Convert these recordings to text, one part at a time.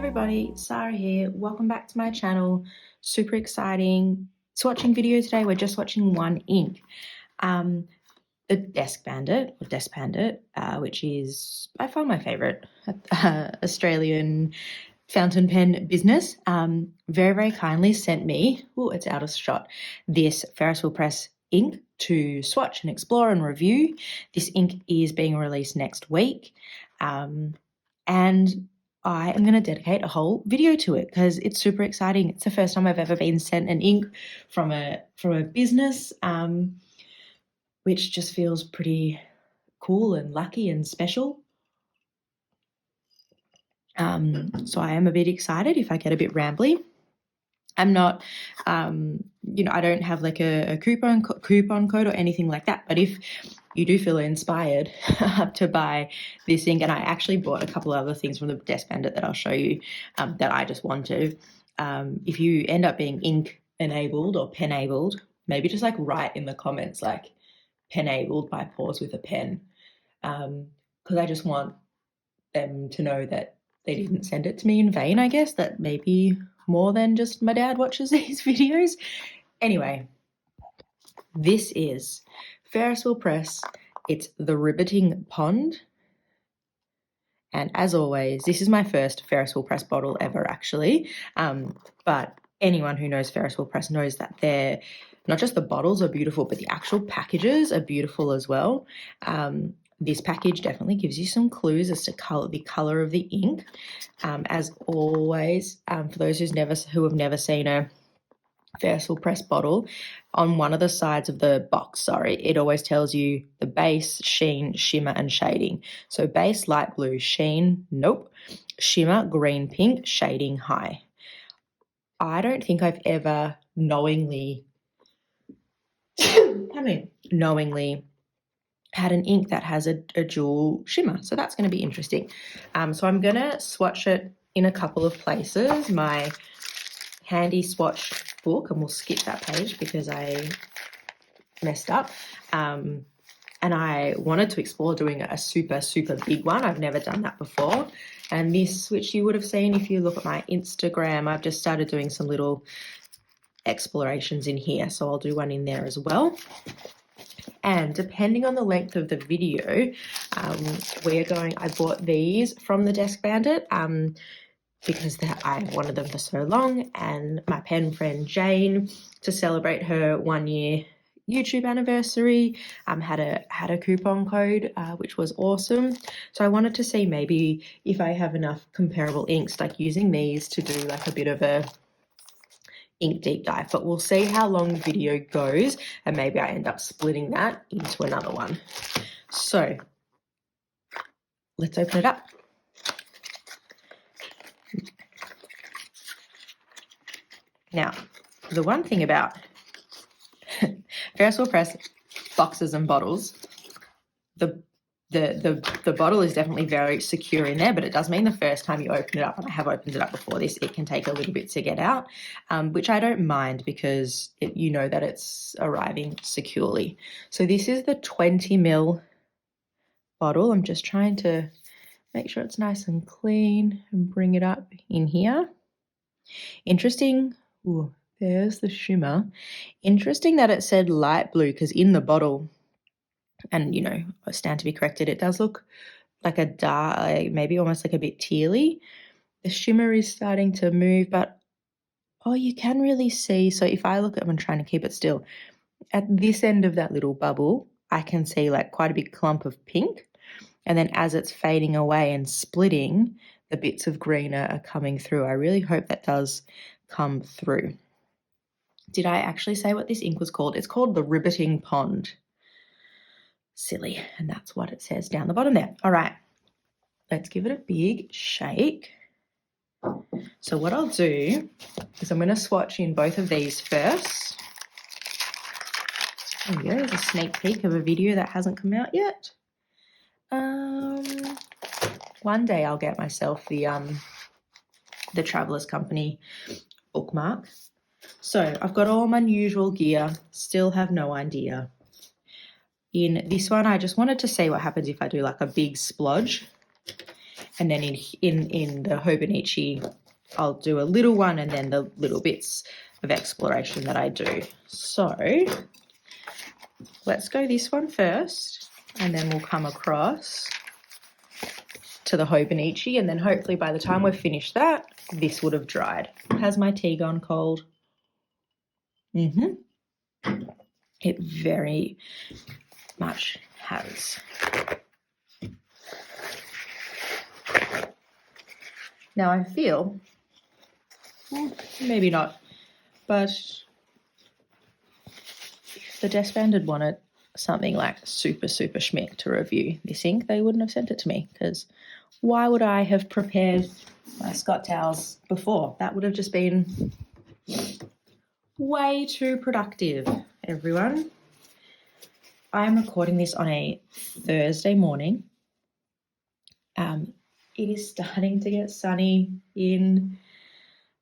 everybody, Sarah here. Welcome back to my channel. Super exciting swatching video today. We're just swatching one ink, the Desk Bandit, which is by far my favorite Australian fountain pen business. Very, very kindly sent me, it's out of shot, this ferriswheelpress ink to swatch and explore and review. This ink is being released next week, and I am going to dedicate a whole video to it because it's super exciting. It's the first time I've ever been sent an ink from a business, which just feels pretty cool and lucky and special. So I am a bit excited if I get a bit rambly. I'm not, I don't have like a coupon code or anything like that. But if you do feel inspired to buy this ink, and I actually bought a couple of other things from the Desk Bandit that I'll show you that I just want to. If you end up being ink enabled or pen abled, maybe just like write in the comments like pen abled by Pause with a pen, because I just want them to know that they didn't send it to me in vain, I guess, that maybe more than just my dad watches these videos. Anyway, this is ferriswheelpress. It's the Ribbiting Pond. And as always, this is my first ferriswheelpress bottle ever, actually. But anyone who knows ferriswheelpress knows that they're not just the bottles are beautiful, but the actual packages are beautiful as well. This package definitely gives you some clues as to the color of the ink. As always, for those who have never seen a ferriswheelpress bottle, on one of the sides of the box, it always tells you the base, sheen, shimmer, and shading. So base, light blue, sheen, nope. Shimmer, green, pink, shading, high. I don't think I've ever knowingly had an ink that has a dual shimmer. So that's going to be interesting. So I'm going to swatch it in a couple of places. My handy swatch book, and we'll skip that page because I messed up. And I wanted to explore doing a super, super big one. I've never done that before. And this, which you would have seen if you look at my Instagram, I've just started doing some little explorations in here. So I'll do one in there as well. And depending on the length of the video, I bought these from the Desk Bandit because I wanted them for so long, and my pen friend Jane, to celebrate her 1 year YouTube anniversary, had a coupon code, which was awesome. So I wanted to see maybe if I have enough comparable inks, like using these to do like a bit of a ink deep dive, but we'll see how long the video goes, and maybe I end up splitting that into another one. So let's open it up. Now, the one thing about ferriswheelpress boxes and bottles, the bottle is definitely very secure in there, but it does mean the first time you open it up, and I have opened it up before this, it can take a little bit to get out, which I don't mind because you know that it's arriving securely. So this is the 20 ml bottle. I'm just trying to make sure it's nice and clean and bring it up in here. Interesting. Ooh, there's the shimmer. Interesting that it said light blue, because in the bottle, and I stand to be corrected, it does look like a dark, maybe almost like a bit tealy. The shimmer is starting to move, but you can really see. So if I look at, I'm trying to keep it still, at this end of that little bubble, I can see like quite a big clump of pink. And then as it's fading away and splitting, the bits of green are coming through. I really hope that does come through. Did I actually say what this ink was called? It's called the Ribbiting Pond. Silly, and that's what it says down the bottom there. All right, let's give it a big shake. So what I'll do is I'm going to swatch in both of these first. There we go, there's a sneak peek of a video that hasn't come out yet. One day I'll get myself the Traveller's Company bookmark. So I've got all my usual gear, still have no idea. In this one, I just wanted to see what happens if I do like a big splodge. And then in the Hobonichi, I'll do a little one and then the little bits of exploration that I do. So let's go this one first, and then we'll come across to the Hobonichi, and then hopefully by the time we've finished that, this would have dried. Has my tea gone cold? It very much has. Now I feel, maybe not, but if the Desk Bandit wanted something like super schmick to review this ink, they wouldn't have sent it to me, because why would I have prepared my Scott towels before? That would have just been way too productive, everyone. I'm recording this on a Thursday morning. It is starting to get sunny in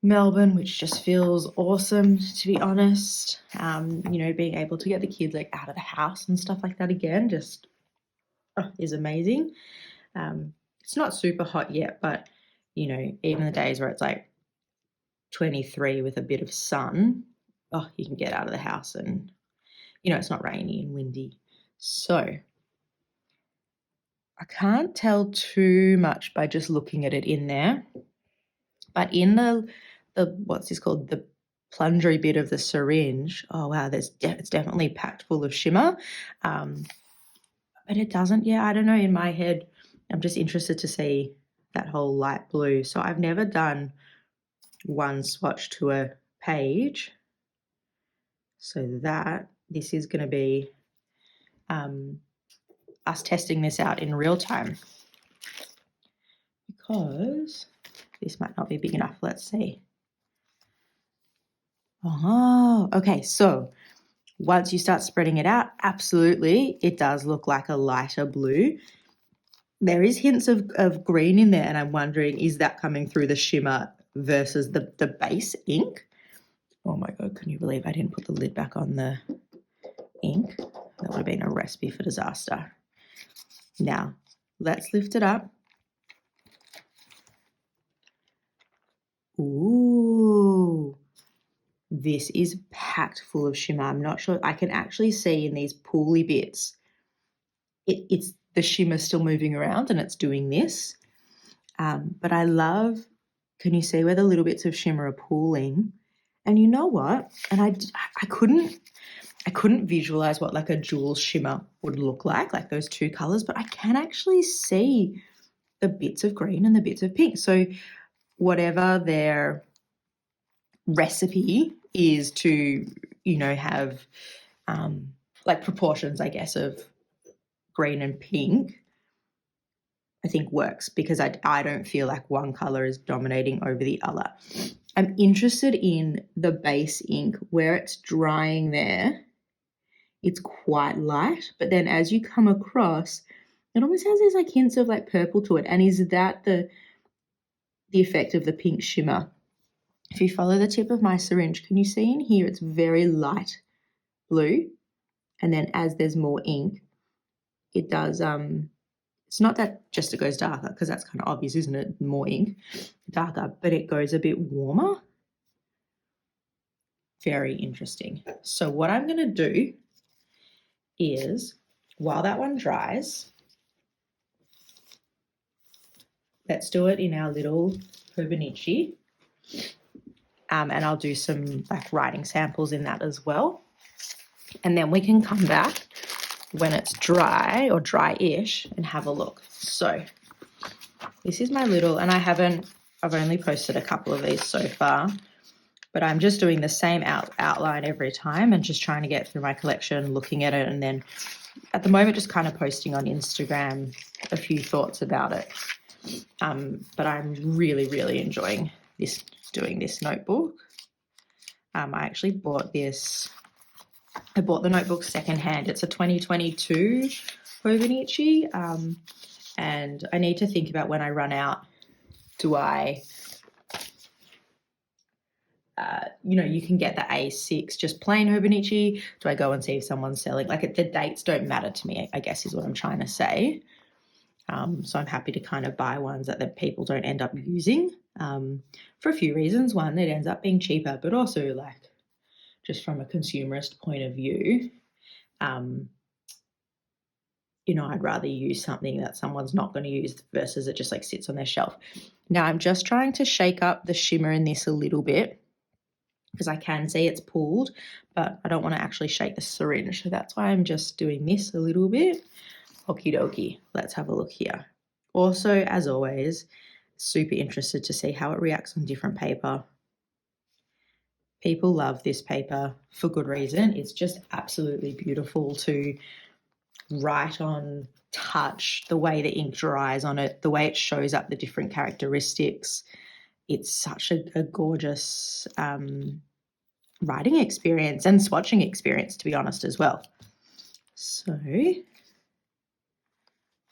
Melbourne, which just feels awesome, to be honest. You know, being able to get the kids like out of the house and stuff like that again just is amazing. It's not super hot yet, but you know, even the days where it's like 23 with a bit of sun, you can get out of the house and, you know, it's not rainy and windy. So I can't tell too much by just looking at it in there, but in the what's this called, the plungery bit of the syringe, oh wow, it's definitely packed full of shimmer, but it doesn't, I don't know, in my head I'm just interested to see that whole light blue. So I've never done one swatch to a page, so this is going to be us testing this out in real time, because this might not be big enough. Let's see. Oh, okay. So once you start spreading it out, absolutely, it does look like a lighter blue. There is hints of green in there, and I'm wondering, is that coming through the shimmer versus the base ink? Oh my God, can you believe I didn't put the lid back on the ink? That would have been a recipe for disaster. Now, let's lift it up. Ooh, this is packed full of shimmer. I'm not sure. I can actually see in these pooly bits, it's the shimmer still moving around and it's doing this. But I love, can you see where the little bits of shimmer are pooling? And you know what? And I couldn't visualize what like a jewel shimmer would look like those two colors, but I can actually see the bits of green and the bits of pink. So whatever their recipe is to, you know, have like proportions, I guess, of green and pink, I think works, because I don't feel like one color is dominating over the other. I'm interested in the base ink, where it's drying there. It's quite light, but then as you come across, it almost has these like hints of like purple to it. And is that the effect of the pink shimmer? If you follow the tip of my syringe, can you see in here it's very light blue, and then as there's more ink, it does it's not that just it goes darker, because that's kind of obvious, isn't it? More ink, darker, but it goes a bit warmer. Very interesting. So what I'm going to do is, while that one dries, let's do it in our little Hobonichi. And I'll do some like writing samples in that as well. And then we can come back when it's dry or dry-ish and have a look. So this is my little, and I've only posted a couple of these so far, but I'm just doing the same outline every time and just trying to get through my collection, looking at it, and then at the moment just kind of posting on Instagram a few thoughts about it. But I'm really enjoying doing this notebook. I actually bought this. I bought the notebook secondhand. It's a 2022 Hobonichi, and I need to think about, when I run out, do I, you know, you can get the A6 just plain Hobonichi. Do I go and see if someone's selling? Like, the dates don't matter to me, I guess is what I'm trying to say. So I'm happy to kind of buy ones that people don't end up using for a few reasons. One, it ends up being cheaper, but also like just from a consumerist point of view, you know, I'd rather use something that someone's not going to use versus it just like sits on their shelf. Now I'm just trying to shake up the shimmer in this a little bit because I can see it's pulled, but I don't want to actually shake the syringe. So that's why I'm just doing this a little bit. Okie dokie. Let's have a look here. Also, as always, super interested to see how it reacts on different paper. People love this paper for good reason. It's just absolutely beautiful to write on, touch, the way the ink dries on it, the way it shows up the different characteristics. It's such a gorgeous writing experience and swatching experience, to be honest, as well. So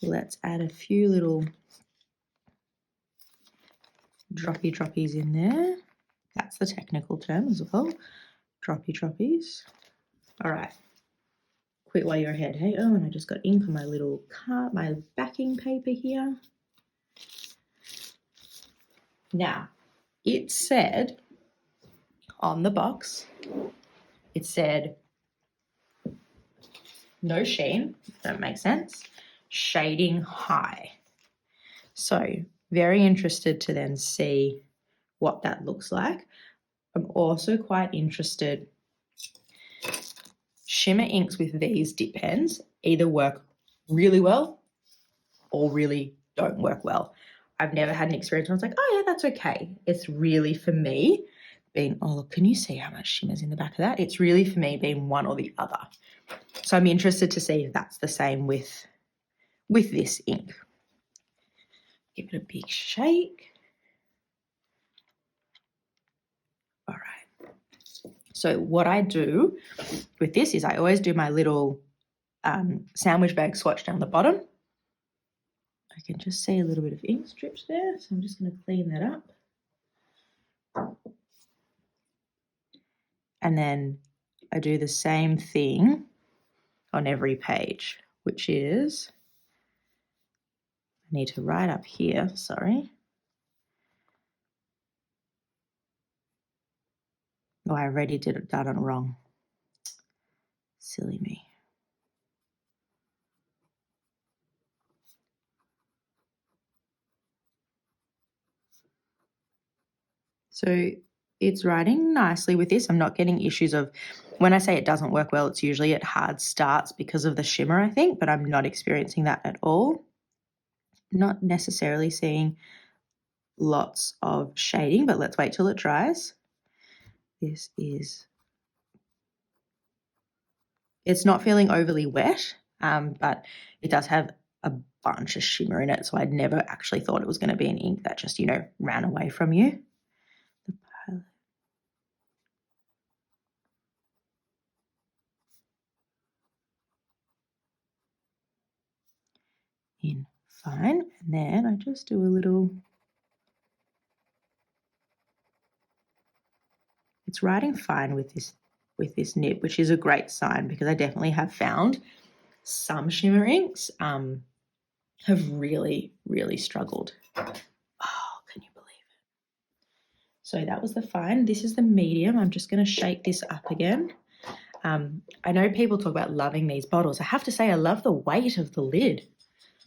let's add a few little droppies in there. That's the technical term as well. Droppies. All right. Quit while you're ahead. Hey, oh, and I just got ink on my little card, my backing paper here. Now, it said on the box, it said no sheen, don't make sense, shading high. So very interested to then see what that looks like. I'm also quite interested. Shimmer inks with these dip pens either work really well or really don't work well. I've never had an experience where it's like, oh yeah, that's okay. It's really for me being, oh look, can you see how much shimmer's in the back of that? It's really for me being one or the other. So I'm interested to see if that's the same with this ink. Give it a big shake. All right. So what I do with this is I always do my little sandwich bag swatch down the bottom. I can just see a little bit of ink strips there, so I'm just going to clean that up. And then I do the same thing on every page, which is, I need to write up here, sorry. Oh, I already done it wrong. Silly me. So it's writing nicely with this. I'm not getting issues of, when I say it doesn't work well, it's usually at hard starts because of the shimmer, I think, but I'm not experiencing that at all. Not necessarily seeing lots of shading, but let's wait till it dries. This is, it's not feeling overly wet, but it does have a bunch of shimmer in it, so I'd never actually thought it was going to be an ink that just, you know, ran away from you. The palette. In fine, and then I just do a little, it's writing fine with this nib, which is a great sign because I definitely have found some shimmer inks have really, really struggled. Oh, can you believe it? So that was the fine. This is the medium. I'm just going to shake this up again. I know people talk about loving these bottles. I have to say I love the weight of the lid.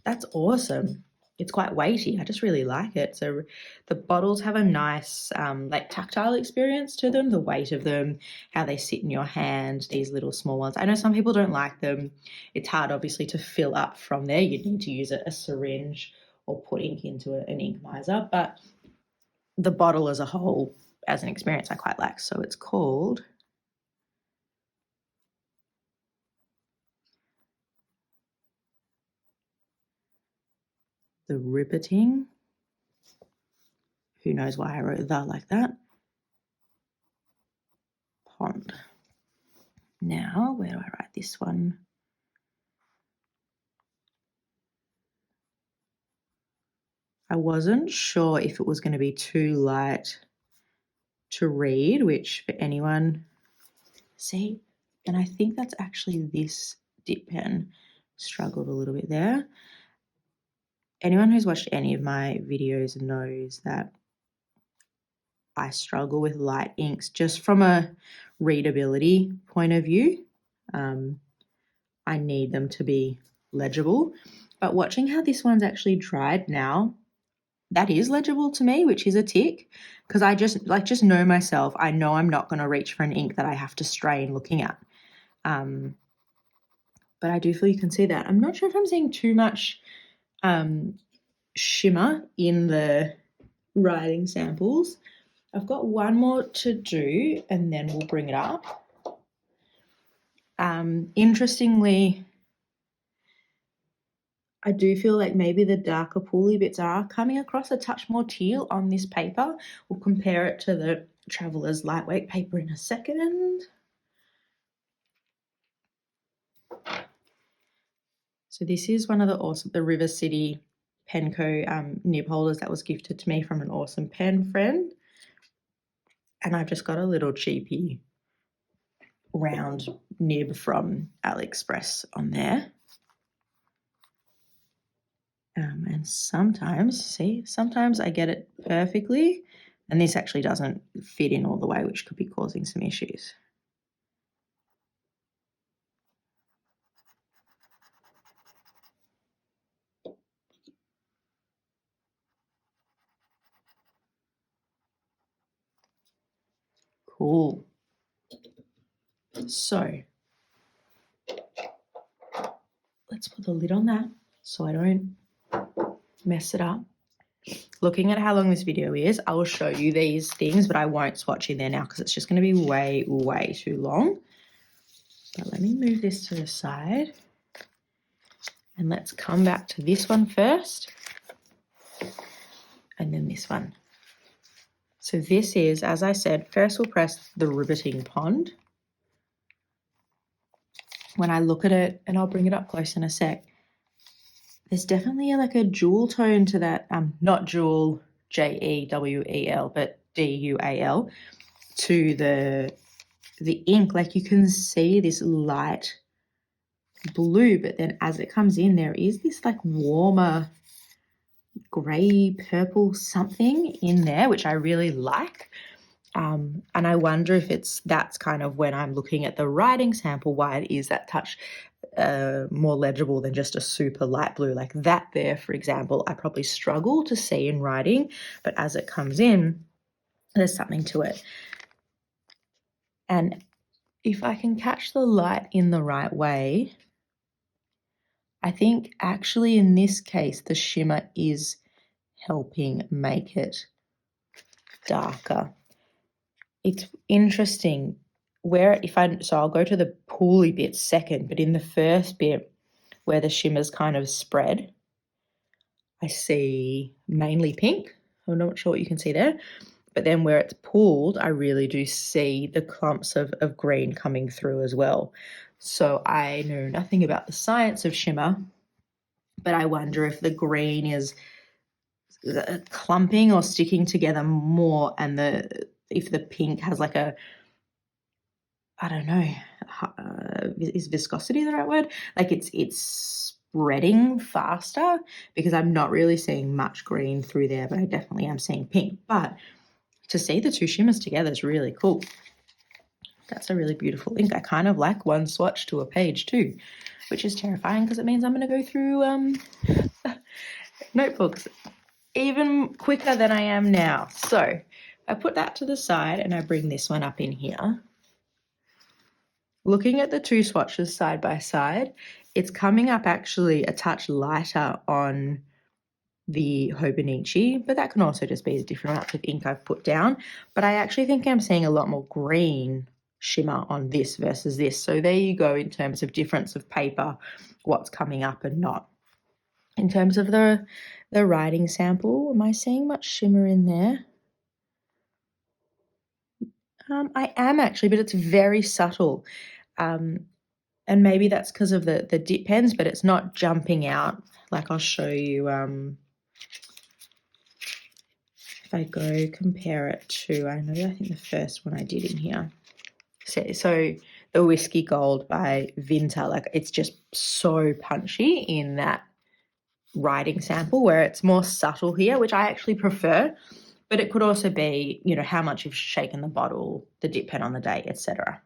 That's awesome. It's quite weighty. I just really like it. So the bottles have a nice like tactile experience to them, the weight of them, how they sit in your hand, these little small ones. I know some people don't like them. It's hard, obviously, to fill up from there. You'd need to use a syringe or put ink into an ink miser. But the bottle as a whole, as an experience, I quite like. So it's called the Ribbiting. Who knows why I wrote that like that? Pond. Now, where do I write this one? I wasn't sure if it was going to be too light to read, which for anyone, see, and I think that's actually this dip pen struggled a little bit there. anyone who's watched any of my videos knows that I struggle with light inks just from a readability point of view. I need them to be legible. But watching how this one's actually dried now, that is legible to me, which is a tick, because I just know myself. I know I'm not going to reach for an ink that I have to strain looking at. But I do feel you can see that. I'm not sure if I'm seeing too much shimmer in the writing samples. I've got one more to do and then we'll bring it up. Interestingly, I do feel like maybe the darker pooly bits are coming across a touch more teal on this paper. We'll compare it to the Traveler's lightweight paper in a second. So this is one of the River City Penco nib holders that was gifted to me from an awesome pen friend. And I've just got a little cheapy round nib from AliExpress on there. And sometimes I get it perfectly, and this actually doesn't fit in all the way, which could be causing some issues. Cool. So let's put the lid on that so I don't mess it up. Looking at how long this video is, I will show you these things, but I won't swatch in there now because it's just going to be way, way too long. But let me move this to the side. And let's come back to this one first. And then this one. So this is, as I said, ferriswheelpress, the Ribbiting Pond. When I look at it, and I'll bring it up close in a sec, there's definitely like a jewel tone to that, not jewel, Jewel, but Dual, to the ink. Like you can see this light blue, but then as it comes in, there is this like warmer grey purple something in there, which I really like. And I wonder if that's kind of when I'm looking at the writing sample, why it is that touch more legible than just a super light blue. Like that there, for example, I probably struggle to see in writing, but as it comes in, there's something to it. And if I can catch the light in the right way, I think actually in this case, the shimmer is helping make it darker. It's interesting so I'll go to the pooly bit second, but in the first bit where the shimmer's kind of spread, I see mainly pink. I'm not sure what you can see there, but then where it's pooled, I really do see the clumps of green coming through as well. So I know nothing about the science of shimmer, but I wonder if the green is clumping or sticking together more, and if the pink has like a, I don't know, is viscosity the right word? Like it's spreading faster, because I'm not really seeing much green through there, but I definitely am seeing pink. But to see the two shimmers together is really cool. That's a really beautiful ink. I kind of like one swatch to a page too, which is terrifying because it means I'm going to go through notebooks even quicker than I am now. So I put that to the side and I bring this one up in here. Looking at the two swatches side by side, it's coming up actually a touch lighter on the Hobonichi, but that can also just be the different amounts of ink I've put down. But I actually think I'm seeing a lot more green shimmer on this versus this. So there you go in terms of difference of paper, what's coming up and not. In terms of the writing sample, am I seeing much shimmer in there? I am actually, but it's very subtle. And maybe that's because of the dip pens, but it's not jumping out. Like I'll show you, if I go compare it to, I think the first one I did in here. So the Whiskey Gold by Vinta, like it's just so punchy in that writing sample where it's more subtle here, which I actually prefer, but it could also be, you know, how much you've shaken the bottle, the dip pen on the day, etc.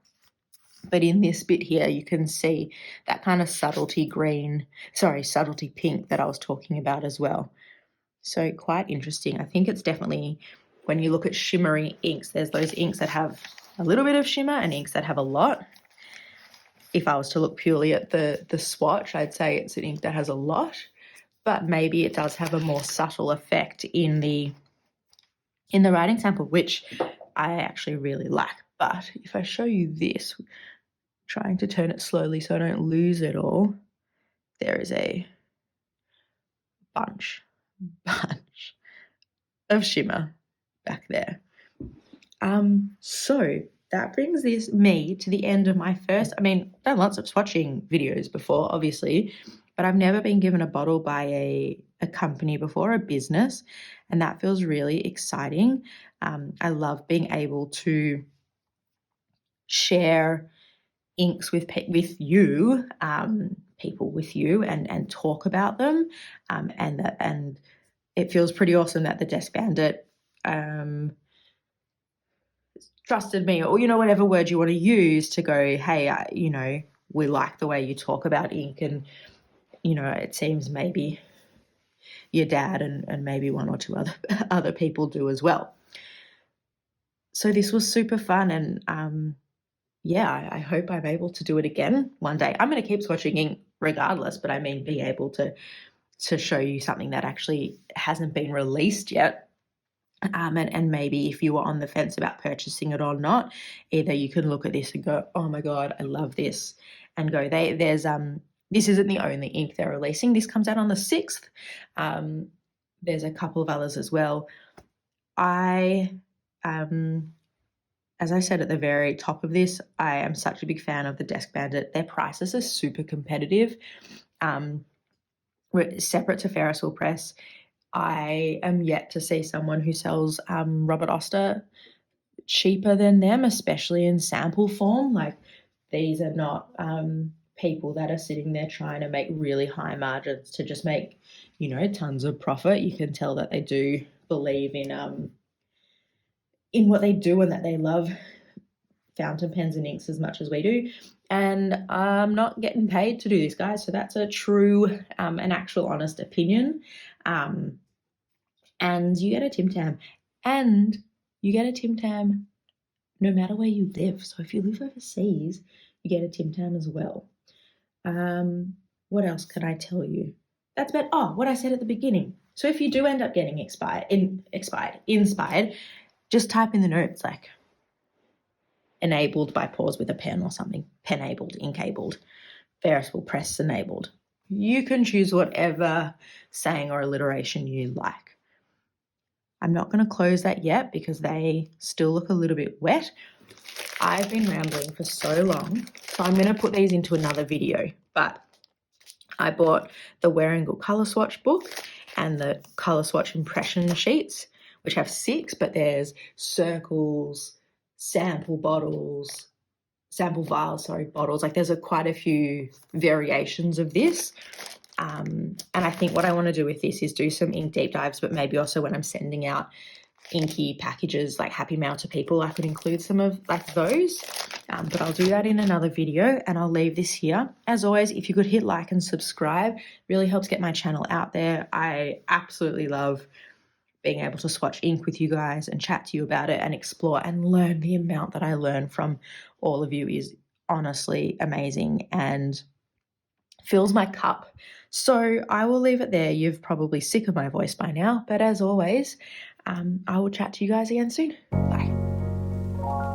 But in this bit here, you can see that kind of subtlety pink that I was talking about as well. So quite interesting. I think it's definitely, when you look at shimmery inks, there's those inks that have a little bit of shimmer and inks that have a lot. If I was to look purely at the swatch, I'd say it's an ink that has a lot, but maybe it does have a more subtle effect in the writing sample, which I actually really like. But if I show you this, trying to turn it slowly so I don't lose it all, there is a bunch of shimmer back there. So that brings me to the end of my first, I've done lots of swatching videos before, obviously, but I've never been given a bottle by a company before, a business, and that feels really exciting. I love being able to share inks with you, people with you, and talk about them, and it feels pretty awesome that the Desk Bandit trusted me, or, you know, whatever word you want to use, to go, hey, you know, we like the way you talk about ink, and, you know, it seems maybe your dad and maybe one or two other people do as well. So this was super fun, and yeah, I hope I'm able to do it again one day. I'm going to keep swatching ink regardless, but I mean, being able to show you something that actually hasn't been released yet. And maybe if you were on the fence about purchasing it or not, either you can look at this and go, oh my God, I love this, and go, this isn't the only ink they're releasing. This comes out on the 6th. There's a couple of others as well. As I said at the very top of this, I am such a big fan of the Desk Bandit. Their prices are super competitive. We're separate to ferriswheelpress. I am yet to see someone who sells Robert Oster cheaper than them, especially in sample form. Like, these are not people that are sitting there trying to make really high margins to just make, you know, tons of profit. You can tell that they do believe in what they do, and that they love fountain pens and inks as much as we do. And I'm not getting paid to do this, guys. So that's a true, an actual honest opinion. And you get a Tim Tam, and you get a Tim Tam no matter where you live. So if you live overseas, you get a Tim Tam as well. What else can I tell you? That's about, what I said at the beginning. So if you do end up getting inspired, just type in the notes, like, enabled by pause with a pen or something, pen-abled, ink-abled, ferriswheelpress enabled. You can choose whatever saying or alliteration you like. I'm not going to close that yet because they still look a little bit wet. I've been rambling for so long, so I'm going to put these into another video. But I bought the Wearing Good Colour Swatch book and the Colour Swatch impression sheets, which have 6, but there's circles, sample vials, bottles. Like, there's quite a few variations of this. And I think what I want to do with this is do some ink deep dives, but maybe also when I'm sending out inky packages, like Happy Mail to people, I could include some of like those. But I'll do that in another video, and I'll leave this here. As always, if you could hit like and subscribe, really helps get my channel out there. I absolutely love being able to swatch ink with you guys and chat to you about it and explore and learn. The amount that I learn from all of you is honestly amazing and fills my cup. So I will leave it there. You've probably sick of my voice by now, but as always, I will chat to you guys again soon. Bye.